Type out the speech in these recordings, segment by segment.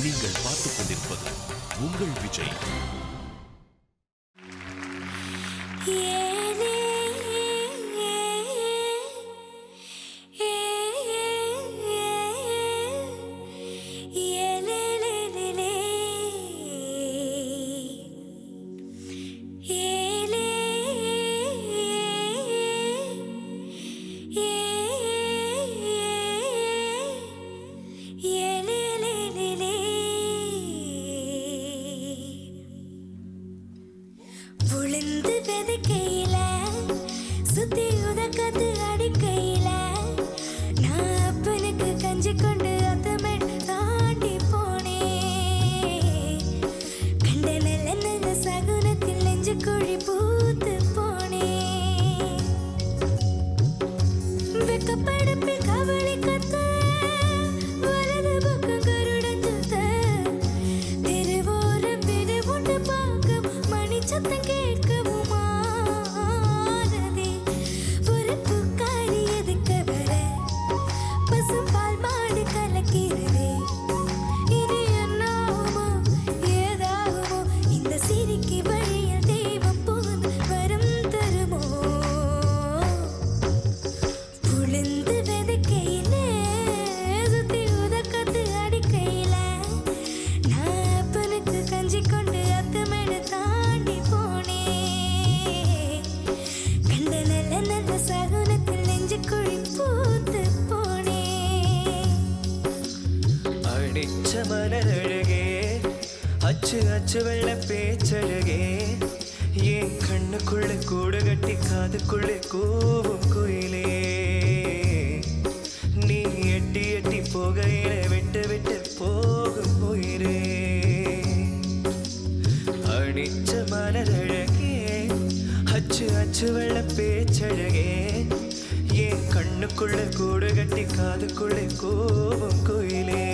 நீங்கள் பார்த்துக் கொண்டிருப்பது உங்கள் விஜய். அச்சு வெள்ள பேச்சழகே என் கண்ணுக்குள்ள கூடு கட்டி காதுக்குள்ளே கூவும் குயிலே நீ எட்டி எட்டி போகையில விட்டு விட்டு போகும் உயிரே அடிச்ச மலரழகே அச்சு வெள்ள பேச்சழகே என் கண்ணுக்குள்ள கூடு கட்டி காதுக்குள்ளே கூவும் குயிலே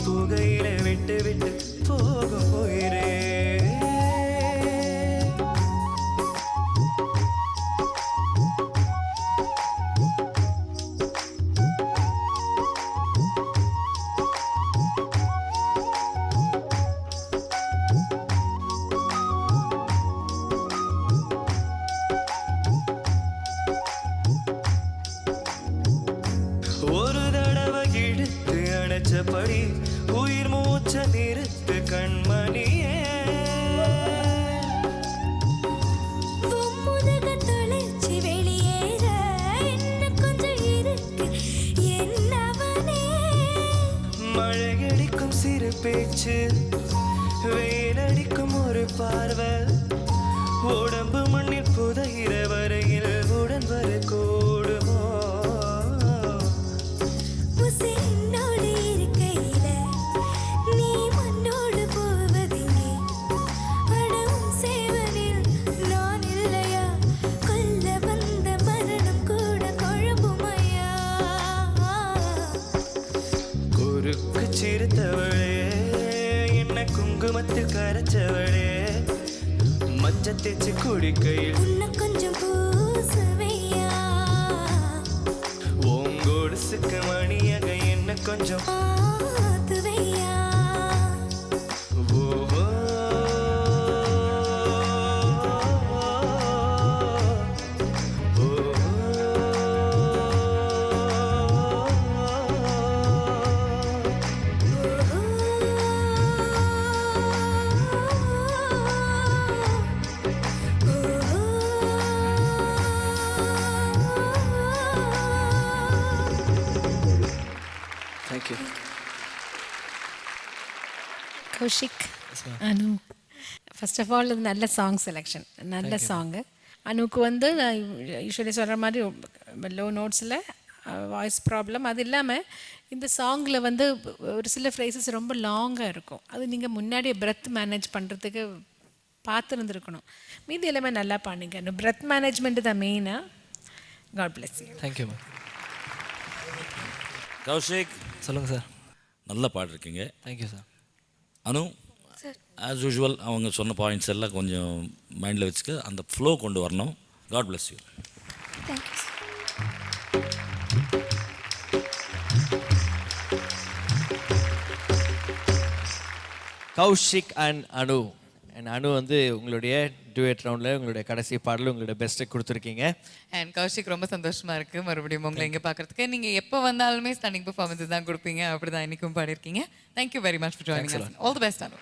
போகையில விட்டு விட்டு போகும் உயிரே ஒரு தடவை இழுத்து அணைச்சபடி உயிர் மூச்ச நிறுத்து கண்மணியே தொலைச்சி வெளியேற என்ன கொஞ்சம் இருக்கு என்னவனே மழையடிக்கும் சிறு பேச்சு வெயிலடிக்கும் ஒரு பார்வை உடம்பு மண்ணில் புதைகிற வரையில் உடன் வர கூடுமோ சிரித்தவளே என்ன குங்குமத்தில் கரைச்சவளே மஞ்ச தேச்சு குடிக்கையில் உன்ன கொஞ்சம் பூசுவையா உங்கோடு சிக்க மணியாக என்ன கொஞ்சம் ஆத்துவையா ஓஹோ Thank you. Kaushik, Anu, first of all இது நல்ல சாங் செலெக்ஷன், நல்ல சாங்கு. அனுக்கு வந்து நான் யூஸ்வலி சொல்கிற மாதிரி லோ நோட்ஸில் வாய்ஸ் ப்ராப்ளம், அது இல்லாமல் இந்த சாங்கில் வந்து ஒரு சில ஃப்ரேசஸ் ரொம்ப லாங்காக இருக்கும். அது நீங்கள் முன்னாடியே பிரெத் மேனேஜ் பண்ணுறதுக்கு பார்த்துருந்துருக்கணும். மீதி எல்லாமே நல்லா பாடுங்க. பிரெத் மேனேஜ்மெண்ட்டு தான் மெயினாக. God bless you. Thank you ma'am. Kaushik சொல்லுங்கள் சார். நல்லா பாடிருக்கீங்க. Thank you sir. Anu, as usual அவங்க சொன்ன பாயிண்ட்ஸ் எல்லாம் கொஞ்சம் மைண்டில் வச்சுக்க, அந்த ஃப்ளோ கொண்டு வரணும். God bless you. Thank you. Kaushik and Anu. And Anu வந்து உங்களுடைய டுவேட் ரவுண்டில் உங்களுடைய கடைசி பாடல் உங்களுடைய பெஸ்ட்டை கொடுத்துருக்கீங்க. அண்ட் கௌஷிக் ரொம்ப சந்தோஷமா இருக்கு மறுபடியும் உங்களை இங்கே பார்க்கறதுக்கு. நீங்கள் எப்போ வந்தாலுமே ஸ்டன்னிங் பெர்ஃபார்மன்ஸ் தான் கொடுப்பீங்க, அப்படி தான் இன்றைக்கும் பாடியிருக்கீங்க. Thank you very much for joining us. All the best Anu.